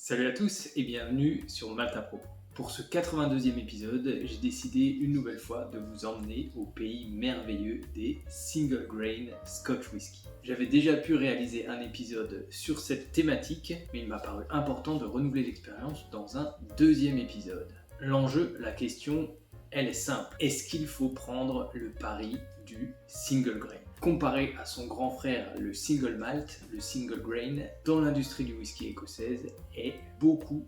Salut à tous et bienvenue sur Malta Pro. Pour ce 82e épisode, j'ai décidé une nouvelle fois de vous emmener au pays merveilleux des single grain Scotch whisky. J'avais déjà pu réaliser un épisode sur cette thématique, mais il m'a paru important de renouveler l'expérience dans un deuxième épisode. L'enjeu, la question, elle est simple. Est-ce qu'il faut prendre le pari du single grain ? Comparé à son grand frère, le single malt, le single grain, dans l'industrie du whisky écossaise, est beaucoup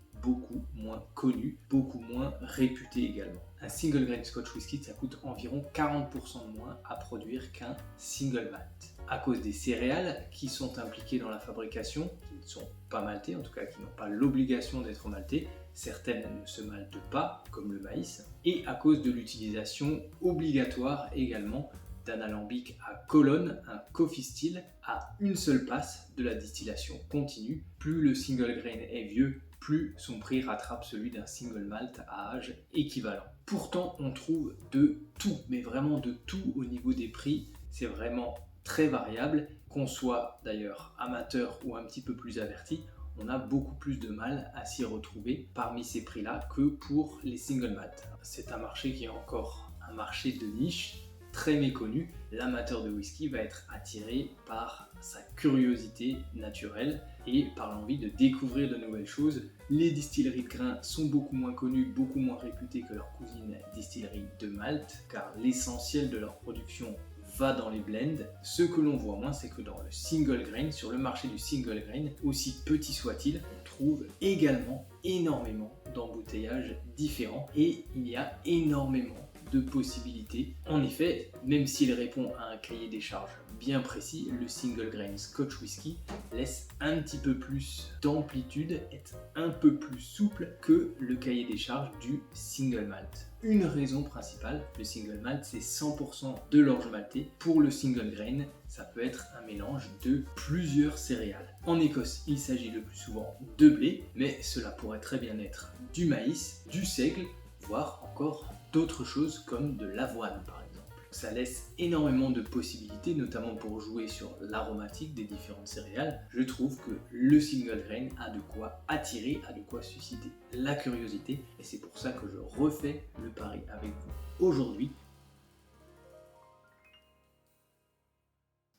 moins connu, beaucoup moins réputé également. Un single grain Scotch whisky, ça coûte environ 40% de moins à produire qu'un single malt. À cause des céréales qui sont impliquées dans la fabrication, qui ne sont pas maltées, en tout cas qui n'ont pas l'obligation d'être maltées, certaines ne se maltent pas, comme le maïs, et à cause de l'utilisation obligatoire également d'un alambic à colonne, un coffee still, à une seule passe de la distillation continue. Plus le single grain est vieux, plus son prix rattrape celui d'un single malt à âge équivalent. Pourtant, on trouve de tout, mais vraiment de tout au niveau des prix. C'est vraiment très variable. Qu'on soit d'ailleurs amateur ou un petit peu plus averti, on a beaucoup plus de mal à s'y retrouver parmi ces prix-là que pour les single malt. C'est un marché qui est encore un marché de niche, très méconnu. L'amateur de whisky va être attiré par sa curiosité naturelle et par l'envie de découvrir de nouvelles choses. Les distilleries de grains sont beaucoup moins connues, beaucoup moins réputées que leurs cousines distilleries de Malte, car l'essentiel de leur production va dans les blends. Ce que l'on voit moins, c'est que dans le single grain, sur le marché du single grain, aussi petit soit-il, on trouve également énormément d'embouteillages différents et il y a énormément de possibilités. En effet, même s'il répond à un cahier des charges bien précis, le single grain Scotch whisky laisse un petit peu plus d'amplitude, est un peu plus souple que le cahier des charges du single malt. Une raison principale, le single malt, c'est 100% de l'orge maltée. Pour le single grain, ça peut être un mélange de plusieurs céréales. En Écosse, il s'agit le plus souvent de blé, mais cela pourrait très bien être du maïs, du seigle, voire encore d'autres choses comme de l'avoine par exemple. Ça laisse énormément de possibilités, notamment pour jouer sur l'aromatique des différentes céréales. Je trouve que le single grain a de quoi attirer, a de quoi susciter la curiosité, et c'est pour ça que je refais le pari avec vous aujourd'hui.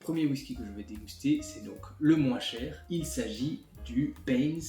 Premier whisky que je vais déguster, c'est donc le moins cher. Il s'agit du Baines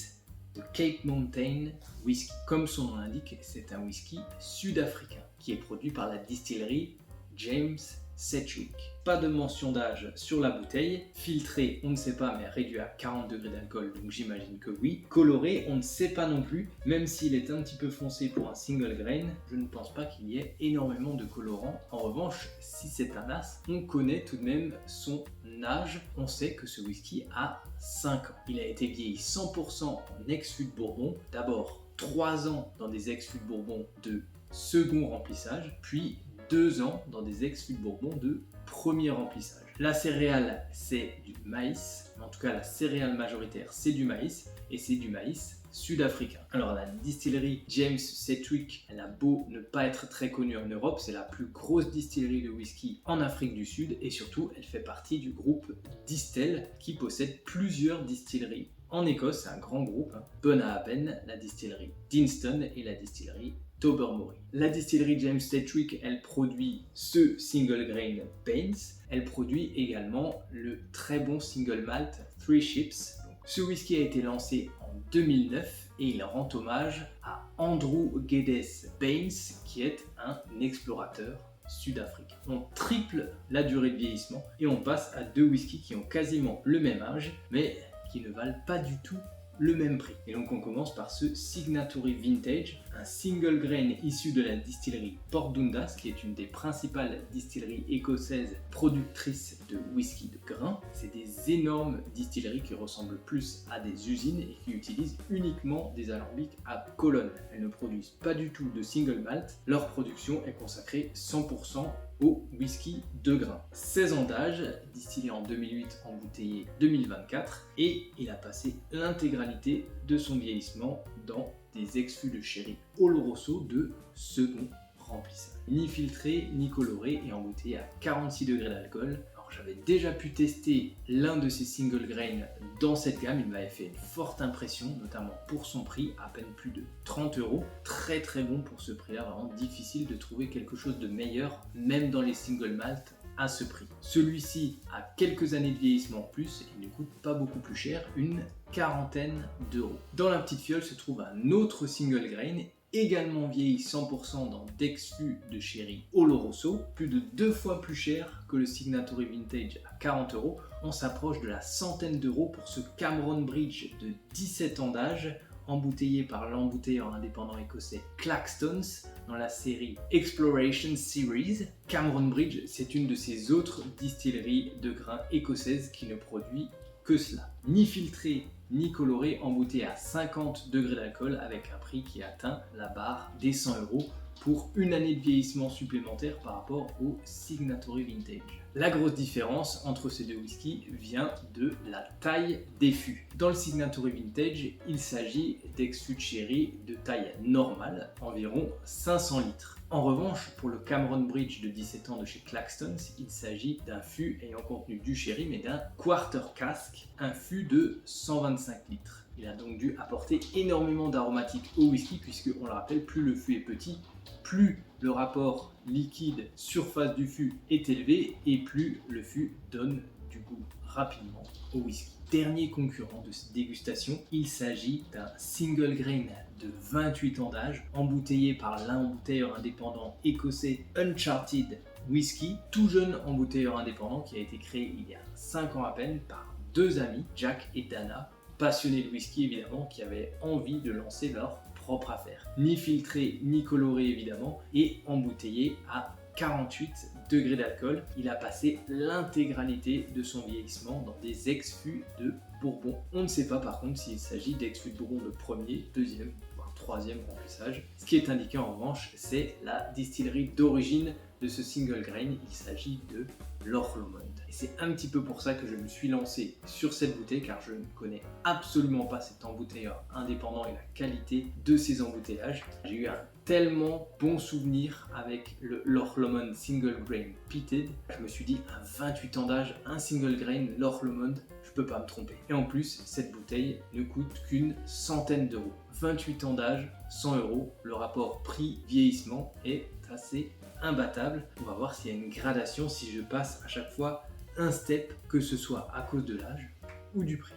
de Cape Mountain Whisky. Comme son nom l'indique, c'est un whisky sud-africain qui est produit par la distillerie James Sedgwick. Pas de mention d'âge sur la bouteille. Filtré, on ne sait pas, mais réduit à 40 degrés d'alcool, donc j'imagine que oui. Coloré, on ne sait pas non plus, même s'il est un petit peu foncé pour un single grain, je ne pense pas qu'il y ait énormément de colorants. En revanche, si c'est un as, on connaît tout de même son âge. On sait que ce whisky a 5 ans. Il a été vieilli 100% en ex-fût de Bourbon. D'abord 3 ans dans des ex-fûts de Bourbon de second remplissage, puis 2 ans dans des ex-fûts de Bourbon de premier remplissage. La céréale, c'est du maïs, en tout cas la céréale majoritaire, c'est du maïs, et c'est du maïs sud-africain. Alors la distillerie James Sedgwick, elle a beau ne pas être très connue en Europe, c'est la plus grosse distillerie de whisky en Afrique du Sud, et surtout elle fait partie du groupe Distell qui possède plusieurs distilleries. En Écosse, c'est un grand groupe, Bunnahabhain, la distillerie Dinston et la distillerie Tobermory. La distillerie James Sedgwick, elle produit ce single grain Baines. Elle produit également le très bon single malt Three Ships. Donc, ce whisky a été lancé en 2009 et il rend hommage à Andrew Geddes Baines, qui est un explorateur sud-africain. On triple la durée de vieillissement et on passe à deux whiskies qui ont quasiment le même âge, mais qui ne valent pas du tout le même prix. Et donc on commence par ce Signatory Vintage, un single grain issu de la distillerie Port Dundas, qui est une des principales distilleries écossaises productrices de whisky de grain. C'est des énormes distilleries qui ressemblent plus à des usines et qui utilisent uniquement des alambics à colonne. Elles ne produisent pas du tout de single malt, leur production est consacrée 100% au whisky de grain. 16 ans d'âge, distillé en 2008, embouteillé 2024, et il a passé l'intégralité de son vieillissement dans des ex-fûts de sherry Oloroso de second remplissage. Ni filtré, ni coloré et embouteillé à 46 degrés d'alcool. Alors Alors j'avais déjà pu tester l'un de ces single grain dans cette gamme, il m'avait fait une forte impression, notamment pour son prix, à peine plus de 30 €. Très très bon pour ce prix-là, vraiment difficile de trouver quelque chose de meilleur, même dans les single malt à ce prix. Celui-ci a quelques années de vieillissement en plus et ne coûte pas beaucoup plus cher, une quarantaine d'euros. Dans la petite fiole se trouve un autre single grain, également vieilli 100% dans Dexfus de Sherry Oloroso, plus de 2 fois plus cher que le Signatory Vintage à 40 €. On s'approche de la centaine d'euros pour ce Cameron Bridge de 17 ans d'âge, embouteillé par l'embouteilleur indépendant écossais Clackstones dans la série Exploration Series. Cameron Bridge, c'est une de ces autres distilleries de grains écossaises qui ne produit que cela. Ni filtré, ni coloré, embouteillé à 50 degrés d'alcool avec un prix qui atteint la barre des 100 € pour une année de vieillissement supplémentaire par rapport au Signatory Vintage. La grosse différence entre ces deux whiskies vient de la taille des fûts. Dans le Signatory Vintage, il s'agit d'ex-fûts de sherry de taille normale, environ 500 litres. En revanche, pour le Cameron Bridge de 17 ans de chez Clackstones, il s'agit d'un fût ayant contenu du sherry, mais d'un quarter cask, un fût de 125 litres. Il a donc dû apporter énormément d'aromatiques au whisky, puisque, on le rappelle, plus le fût est petit, plus le rapport liquide-surface du fût est élevé, et plus le fût donne du goût rapidement au whisky. Dernier concurrent de cette dégustation, il s'agit d'un single grain de 28 ans d'âge, embouteillé par l'embouteilleur indépendant écossais Uncharted Whisky, tout jeune embouteilleur indépendant qui a été créé il y a 5 ans à peine par deux amis, Jack et Dana, passionnés de whisky évidemment, qui avaient envie de lancer leur propre affaire. Ni filtré, ni coloré évidemment, et embouteillé à 48 degrés d'alcool. Il a passé l'intégralité de son vieillissement dans des ex-fûts de Bourbon. On ne sait pas par contre s'il s'agit d'ex-fûts de Bourbon de premier, deuxième, voire troisième remplissage. Ce qui est indiqué en revanche, c'est la distillerie d'origine de ce single grain. Il s'agit de Loch Lomond. Et c'est un petit peu pour ça que je me suis lancé sur cette bouteille, car je ne connais absolument pas cet embouteilleur indépendant et la qualité de ses embouteillages. J'ai eu un tellement bon souvenir avec le Loch Lomond Single Grain Peated. Je me suis dit, à 28 ans d'âge, un single grain Loch Lomond, je peux pas me tromper. Et en plus, cette bouteille ne coûte qu'une centaine d'euros. 28 ans d'âge, 100 €. Le rapport prix-vieillissement est assez imbattable. On va voir s'il y a une gradation si je passe à chaque fois un step, que ce soit à cause de l'âge ou du prix.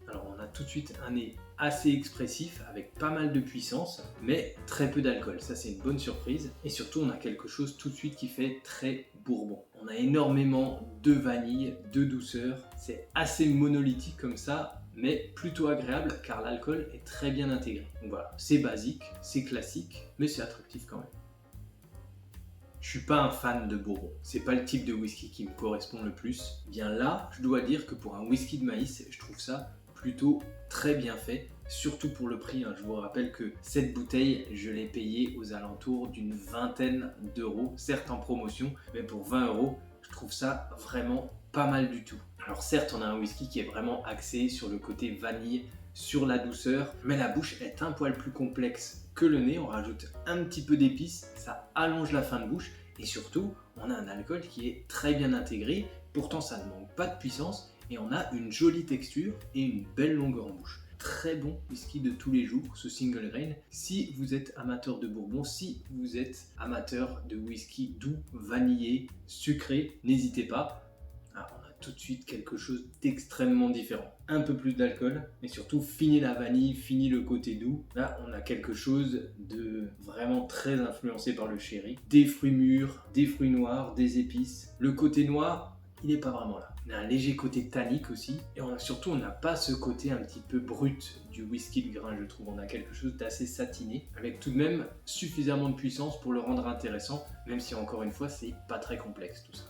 Alors on a tout de suite un nez assez expressif avec pas mal de puissance mais très peu d'alcool, ça c'est une bonne surprise, et surtout on a quelque chose tout de suite qui fait très bourbon. On a énormément de vanille, de douceur, c'est assez monolithique comme ça, mais plutôt agréable car l'alcool est très bien intégré. Donc voilà, c'est basique, c'est classique, mais c'est attractif quand même. Je suis pas un fan de Bourbon, c'est pas le type de whisky qui me correspond le plus. Bien là, je dois dire que pour un whisky de maïs, je trouve ça plutôt très bien fait, surtout pour le prix. Je vous rappelle que cette bouteille, je l'ai payée aux alentours d'une vingtaine d'euros, certes en promotion, mais pour 20 €, je trouve ça vraiment pas mal du tout. Alors certes, on a un whisky qui est vraiment axé sur le côté vanille, sur la douceur, mais la bouche est un poil plus complexe que le nez. On rajoute un petit peu d'épices, ça allonge la fin de bouche, et surtout, on a un alcool qui est très bien intégré, pourtant ça ne manque pas de puissance, et on a une jolie texture et une belle longueur en bouche. Très bon whisky de tous les jours, ce single grain. Si vous êtes amateur de bourbon, si vous êtes amateur de whisky doux, vanillé, sucré, n'hésitez pas. Alors, on a tout de suite quelque chose d'extrêmement différent. Un peu plus d'alcool, mais surtout fini la vanille, fini le côté doux. Là, on a quelque chose de vraiment très influencé par le sherry. Des fruits mûrs, des fruits noirs, des épices. Le côté noir, il n'est pas vraiment là. On a un léger côté tannique aussi, et surtout on n'a pas ce côté un petit peu brut du whisky de grain, je trouve. On a quelque chose d'assez satiné, avec tout de même suffisamment de puissance pour le rendre intéressant, même si encore une fois c'est pas très complexe tout ça.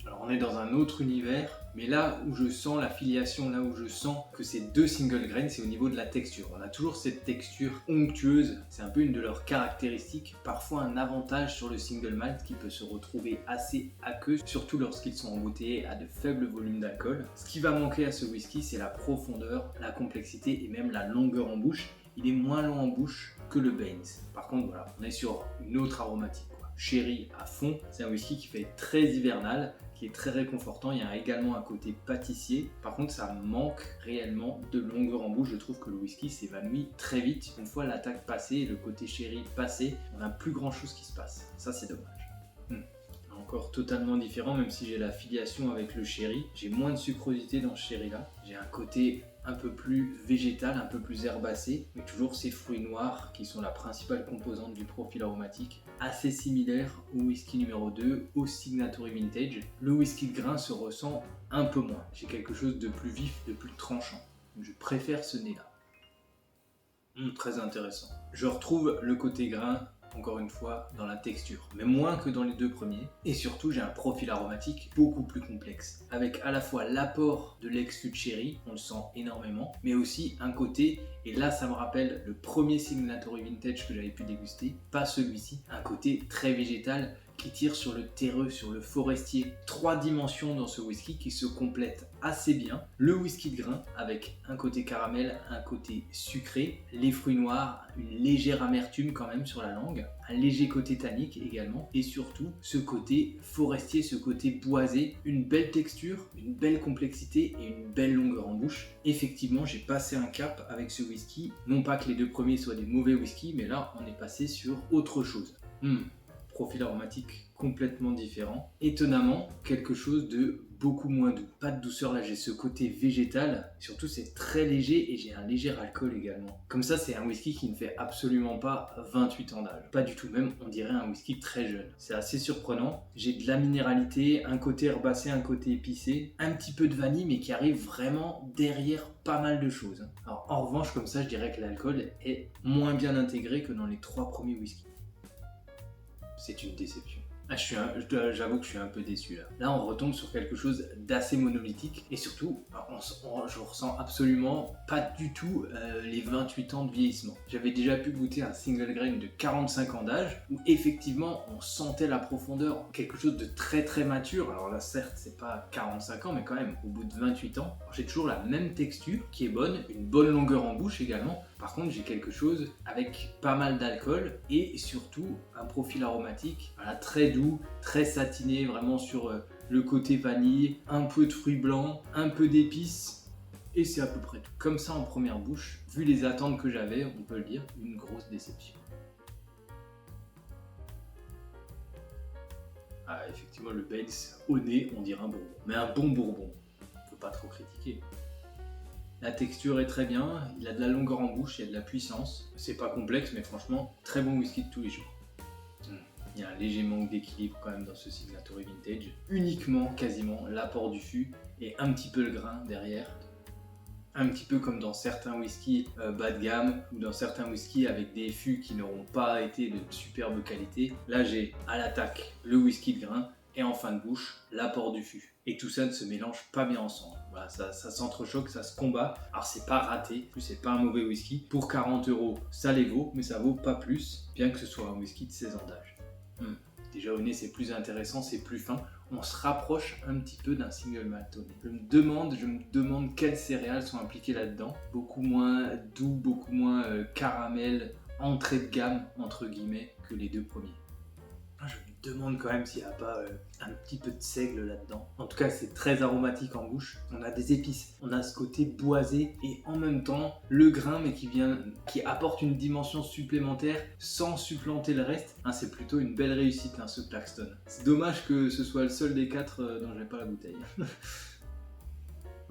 Alors on est dans un autre univers, mais là où je sens la filiation, là où je sens que c'est deux single grains, c'est au niveau de la texture. On a toujours cette texture onctueuse, c'est un peu une de leurs caractéristiques, parfois un avantage sur le single malt qui peut se retrouver assez aqueux, surtout lorsqu'ils sont embouteillés à de faibles volumes d'alcool. Ce qui va manquer à ce whisky, c'est la profondeur, la complexité et même la longueur en bouche. Il est moins long en bouche que le Baines. Par contre, voilà, on est sur une autre aromatique, quoi. Sherry à fond, c'est un whisky qui fait très hivernal, qui est très réconfortant. Il y a également un côté pâtissier. Par contre, ça manque réellement de longueur en bouche. Je trouve que le whisky s'évanouit très vite. Une fois l'attaque passée et le côté sherry passé, on n'a plus grand chose qui se passe. Ça, c'est dommage. Encore totalement différent, même si j'ai la filiation avec le sherry. J'ai moins de sucrosité dans ce sherry là. J'ai un côté un peu plus végétal, un peu plus herbacé, mais toujours ces fruits noirs qui sont la principale composante du profil aromatique, assez similaire au whisky numéro 2, au Signatory Vintage. Le whisky de grain se ressent un peu moins. J'ai quelque chose de plus vif, de plus tranchant. Je préfère ce nez là. Très intéressant. Je retrouve le côté grain, encore une fois, dans la texture, mais moins que dans les deux premiers. Et surtout, j'ai un profil aromatique beaucoup plus complexe, avec à la fois l'apport de l'ex-fût de sherry, on le sent énormément, mais aussi un côté, et là ça me rappelle le premier Signatory Vintage que j'avais pu déguster, pas celui-ci, un côté très végétal qui tire sur le terreux, sur le forestier. 3 dimensions dans ce whisky qui se complètent assez bien. Le whisky de grain avec un côté caramel, un côté sucré, les fruits noirs, une légère amertume quand même sur la langue, un léger côté tannique également, et surtout ce côté forestier, ce côté boisé, une belle texture, une belle complexité et une belle longueur en bouche. Effectivement, j'ai passé un cap avec ce whisky. Non pas que les deux premiers soient des mauvais whiskies, mais là on est passé sur autre chose. Profil aromatique complètement différent. Étonnamment, quelque chose de beaucoup moins doux. Pas de douceur là, j'ai ce côté végétal. Surtout, c'est très léger et j'ai un léger alcool également. Comme ça, c'est un whisky qui ne fait absolument pas 28 ans d'âge. Pas du tout, même on dirait un whisky très jeune. C'est assez surprenant. J'ai de la minéralité, un côté herbacé, un côté épicé, un petit peu de vanille, mais qui arrive vraiment derrière pas mal de choses. Alors en revanche, comme ça, je dirais que l'alcool est moins bien intégré que dans les 3 premiers whiskies. C'est une déception. J'avoue que je suis un peu déçu là. Là, on retombe sur quelque chose d'assez monolithique et surtout, je ressens absolument pas du tout les 28 ans de vieillissement. J'avais déjà pu goûter un single grain de 45 ans d'âge où effectivement on sentait la profondeur, quelque chose de très très mature. Alors là, certes, c'est pas 45 ans, mais quand même, au bout de 28 ans, j'ai toujours la même texture qui est bonne, une bonne longueur en bouche également. Par contre, j'ai quelque chose avec pas mal d'alcool et surtout un profil aromatique très doux, très satiné, vraiment sur le côté vanille, un peu de fruits blancs, un peu d'épices et c'est à peu près tout. Comme ça en première bouche, vu les attentes que j'avais, on peut le dire, une grosse déception. Ah, effectivement, le Baines, au nez, on dirait un bourbon, mais un bon bourbon, faut pas trop critiquer. La texture est très bien, il a de la longueur en bouche, il y a de la puissance. C'est pas complexe, mais franchement, très bon whisky de tous les jours. Il y a un léger manque d'équilibre quand même dans ce Signatory Vintage. Uniquement, quasiment, l'apport du fût et un petit peu le grain derrière. Un petit peu comme dans certains whiskies bas de gamme ou dans certains whiskies avec des fûts qui n'auront pas été de superbe qualité. Là, j'ai à l'attaque le whisky de grain et en fin de bouche, l'apport du fût. Et tout ça ne se mélange pas bien ensemble. Voilà, ça s'entrechoque, ça se combat. Alors c'est pas raté, en plus c'est pas un mauvais whisky. Pour 40 €, ça les vaut, mais ça vaut pas plus, bien que ce soit un whisky de 16 ans d'âge. Déjà au nez c'est plus intéressant, c'est plus fin. On se rapproche un petit peu d'un single malt au nez. Je me demande quelles céréales sont impliquées là-dedans. Beaucoup moins doux, beaucoup moins caramel, entrée de gamme entre guillemets que les deux premiers. Je me demande quand même s'il n'y a pas un petit peu de seigle là-dedans. En tout cas, c'est très aromatique en bouche. On a des épices, on a ce côté boisé et en même temps le grain, mais qui apporte une dimension supplémentaire sans supplanter le reste. C'est plutôt une belle réussite, ce Claxton. C'est dommage que ce soit le seul des 4 dont j'ai pas la bouteille.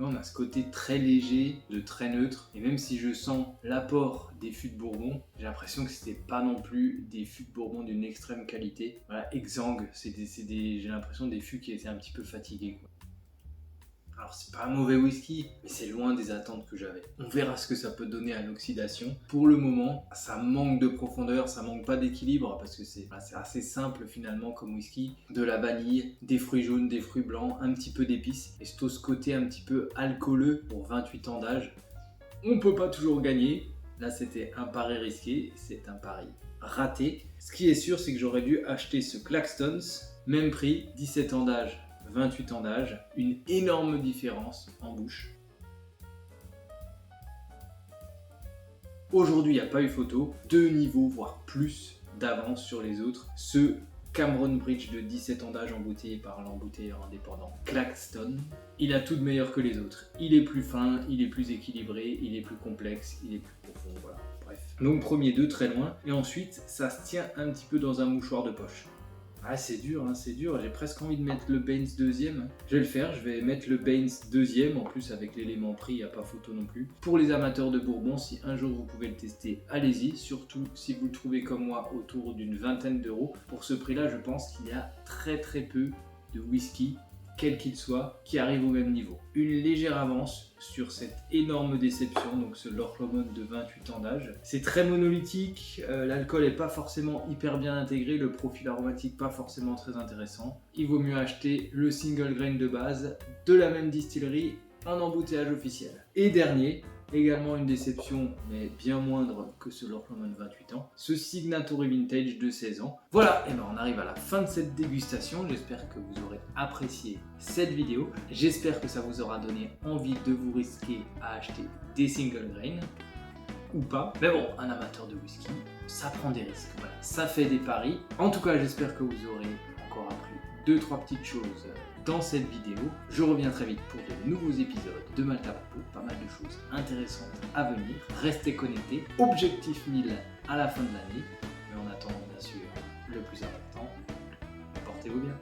On a ce côté très léger, de très neutre, et même si je sens l'apport des fûts de Bourbon, j'ai l'impression que c'était pas non plus des fûts de Bourbon d'une extrême qualité. Voilà, exsangue, j'ai l'impression des fûts qui étaient un petit peu fatigués, quoi. Alors c'est pas un mauvais whisky, mais c'est loin des attentes que j'avais. On verra ce que ça peut donner à l'oxydation. Pour le moment, ça manque de profondeur, ça manque pas d'équilibre, parce que c'est assez simple finalement comme whisky. De la vanille, des fruits jaunes, des fruits blancs, un petit peu d'épices, et c'est ce côté un petit peu alcooleux pour 28 ans d'âge. On peut pas toujours gagner. Là c'était un pari risqué, c'est un pari raté. Ce qui est sûr, c'est que j'aurais dû acheter ce Claxtons, même prix, 17 ans d'âge. 28 ans d'âge, une énorme différence en bouche. Aujourd'hui, il n'y a pas eu photo, 2 niveaux, voire plus d'avance sur les autres. Ce Cameron Bridge de 17 ans d'âge embouteillé par l'embouteilleur indépendant Claxton, il a tout de meilleur que les autres. Il est plus fin, il est plus équilibré, il est plus complexe, il est plus profond, voilà. Bref. Donc premier 2 très loin, et ensuite ça se tient un petit peu dans un mouchoir de poche. Ah c'est dur, j'ai presque envie de mettre le Baines deuxième. Je vais le faire, je vais mettre le Baines deuxième, en plus avec l'élément prix, il n'y a pas photo non plus. Pour les amateurs de Bourbon, si un jour vous pouvez le tester, allez-y, surtout si vous le trouvez comme moi autour d'une vingtaine d'euros. Pour ce prix-là, je pense qu'il y a très peu de whisky, quel qu'il soit, qui arrive au même niveau. Une légère avance sur cette énorme déception, donc ce Lord Lomond de 28 ans d'âge. C'est très monolithique, l'alcool n'est pas forcément hyper bien intégré, le profil aromatique pas forcément très intéressant. Il vaut mieux acheter le single grain de base de la même distillerie en embouteillage officiel. Et dernier, également une déception, mais bien moindre que ce Lord Lomond 28 ans, ce Signatory Vintage de 16 ans. Voilà, et ben on arrive à la fin de cette dégustation. J'espère que vous aurez apprécié cette vidéo. J'espère que ça vous aura donné envie de vous risquer à acheter des single grain, ou pas. Mais bon, un amateur de whisky, ça prend des risques, voilà. Ça fait des paris. En tout cas, j'espère que vous aurez encore appris 2-3 petites choses dans cette vidéo. Je reviens très vite pour de nouveaux épisodes de Malta Propos, pas mal de choses intéressantes à venir. Restez connectés, objectif 1000 à la fin de l'année. Mais en attendant, bien sûr, le plus important, portez-vous bien.